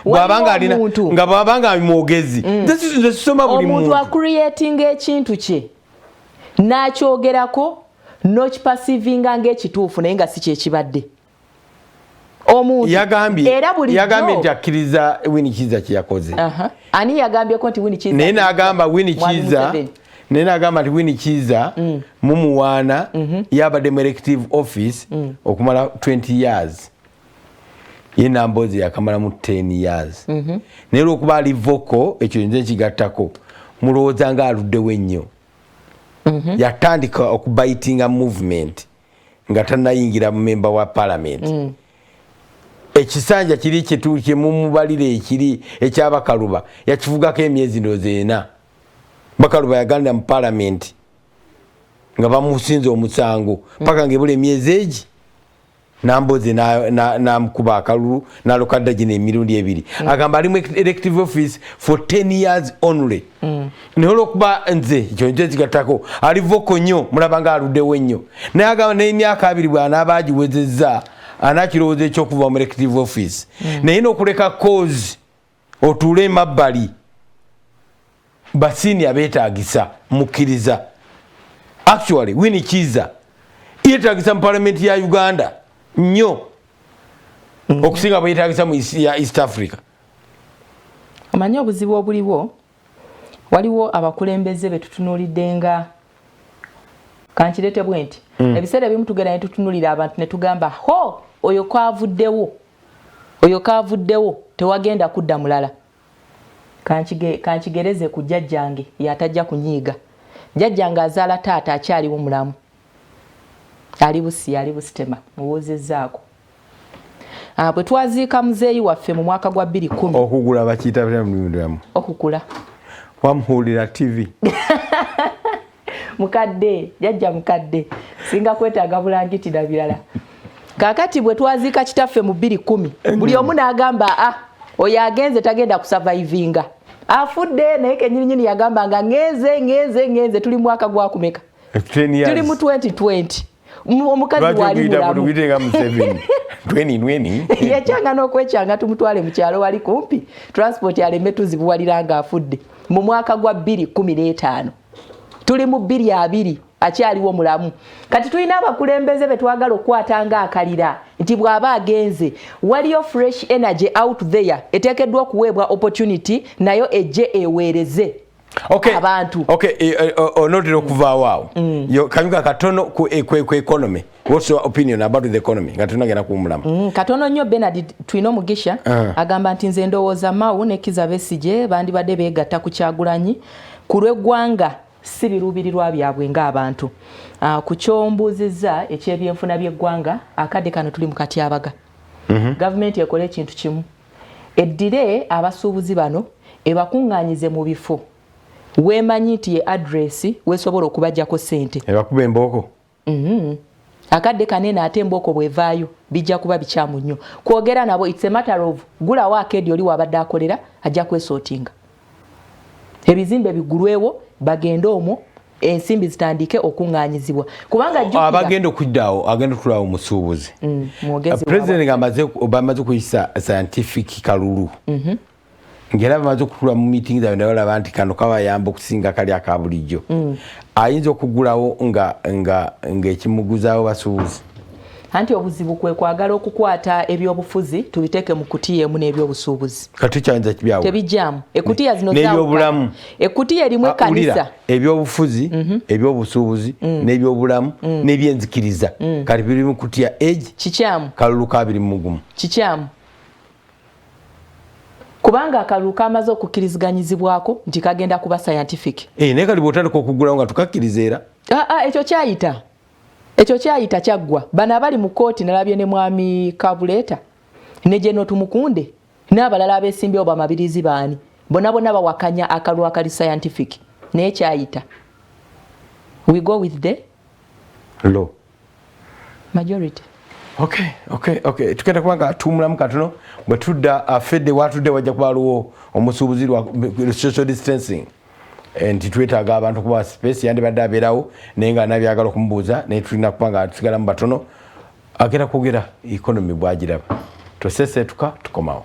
bw'abanga alina nga bw'abanga mwogezi nze sisoma buli muntu acreating ekintu kye n'akyogerako n'okipasivinga ng'ekituufu naye nga si kyekibadde omuntu yagambye nti akkiriza Winnie Kiiza kye yakoze ani yagambyeko nti Winnie Kiiza naye n'agamba Winnie Kiiza nena agamba nti Winnie Kiza mumuwaana yabadde mu elective office okumala 20 years ye Nambooze yakamalamu 10 years naye olwokuba ali vocal ekyo nze nkigattako mulowooza nga aluddewo ennyo yatandika okubitinga movement nga tannayingira mu member wa parliament ekisanja kiri kye mumubalire ekiri ekyabakaluba yakivugako emyezi ndozeena Bakaluba yaganda mu parliament nga bamusinze omusango paka ngebule emyezi egi Nambooze namukuba akalulu nalokadda gino emirundi ebiri agamba ali mu elective office for 10 years only naye olwokuba nze ekyo nze kigattako ali voko nnyo mulaba nga aluddewo ennyo naye agamba n'emyaka 2 bw'anaaba agiwezezza anakirowooza ekyokuva mu elective office naye n'okuleka cause otuule emabbali basini abeetaagisa mukkiriza actually Winnie Kiza yeetaagisa mu parliament ya Uganda nnyo okusinga bweyetaagisa mu East Africa. Omanyi obuzibu obuliwo waliwo abakulembeze betutunuulidde nga kankirete bwe nti ebiseera ebimu tugenda ne tutunulira abantu ne tugamba ho oyo kaavuddewo tewagenda kudda mulala. Kankigereze ku jjajjange yatajja kunyiiga. Jjajjange azaala taata akyaliwo mulamu. Ali busitema muwoozezzaako. Bwe twaziika muzeeyi waffe mu mwaka gwa 2010. Okugula bakiyita byamu. Okukula. Wamuhulira TV. Mukadde, jjajja mukadde. Singa kwetaaga bulangiti na birala. Kaakati bwe twaziika kitaffe mu 2010. Buli omu n'agamba oyo agenze tagenda kusurvivinga. Afudde naye kenyini yagamba nga ngeze tuli mwaka gwa kumeka. Tuli mu 2020. Omukazi wali mulamu. Yakyanga n'okwekyanga tumutwale mu kyalo wali kumpi. Transport aleme tuzibuwalira nga afudde. Mu mwaka gwa 2015. Tuli mu 2020 akyaliwo mulamu. Kati tulina abakulembeze betwagala okwatanga akalira nti bw'aba agenze waliyo fresh energy out there eteekeddwa okuweebwa opportunity nayo ejje eweereze abantu. Onotera okuvaawo awo kanyuka katono ku economy. What's your opinion about the economy? Nga tunagenda kuwumulamu. Katono nnyo Bernard tulina omugisha agamba nti nze ndowooza Mao ne Kizza Besigye bandibadde beegatta ku Kyagulanyi ku lw'eggwanga si biruubirirwa byabwe ng'abantu. Ku kyombuuzizza ekyebyenfuna by'eggwanga akadde kano tuli mu katyabaga. Gavumenti ekola ekintu kimu eddire abasuubuzi bano ebakuŋŋaanyize mu bifo weemanyi nti ye adresi weesobola okubajjako ssente ebakuba embooko. Akadde kanene ate embooko bwevaayo bijja kuba bikyamu nnyo. Kwogera nabo it's a matter of gulawo akedi oli wabadde akolera ajja kwesootinga. Ebizimbe bigulwewo bagende omwo ensimbi zitandike okuŋŋaanyizibwa kubanga abagenda okuddawo agenda okutulawo omusuubuzi. President bamaze okuyisa scientific kalulu ngera bamaze okutula mu meeting zaabwe nabalaba nti kano kabayamba okusinga kali aka bulijjo. Ayinza okugulawo nga ekimuguzaawo basuubuzi. Anti obuzibu kwe kwagala okukwata ebyobufuzi tubiteeke mu kutiya emu n'ebyobusuubuzi. Kati kyayinza kibyawo. Tebijjamu. Ekutiya zino n'ebyobulamu. Ekutiya erimu ekkanisa. Ebyobufuzi, ebyobusuubuzi, n'ebyobulamu, n'ebyenzikiriza. Kati biri mu kutiya egi. Kikyamu. Kalulu ka 21. Kikyamu. Kubanga akalulu kamaze okukkiriziganyizibwako nti kagenda kuba scientific. Naye kali bw'otandika okugulawo nga tukakkiriza era. Ekyo kyayita kyaggwa. Bano abali mu kooti nalabye ne mwami Kabuleta ne General Tumukunde n'abalala abeesimbyewo bamabirizi baani bonna bawakanya akalulu akali scientific naye kyayita. We go with the law majority. Okay. Tukenda kubanga tumulamu katono bwe tudda fedde watudde wajja kubaluwo omusuubuzi lwa social distancing. Nti twetaaga abantu kuba space yandibadde abeerawo naye nga nabyagala okumubuuza naye tulina kubanga tusigala mu batono agenda kwogera economy bwagiraba. Tosesetuka tukomawo.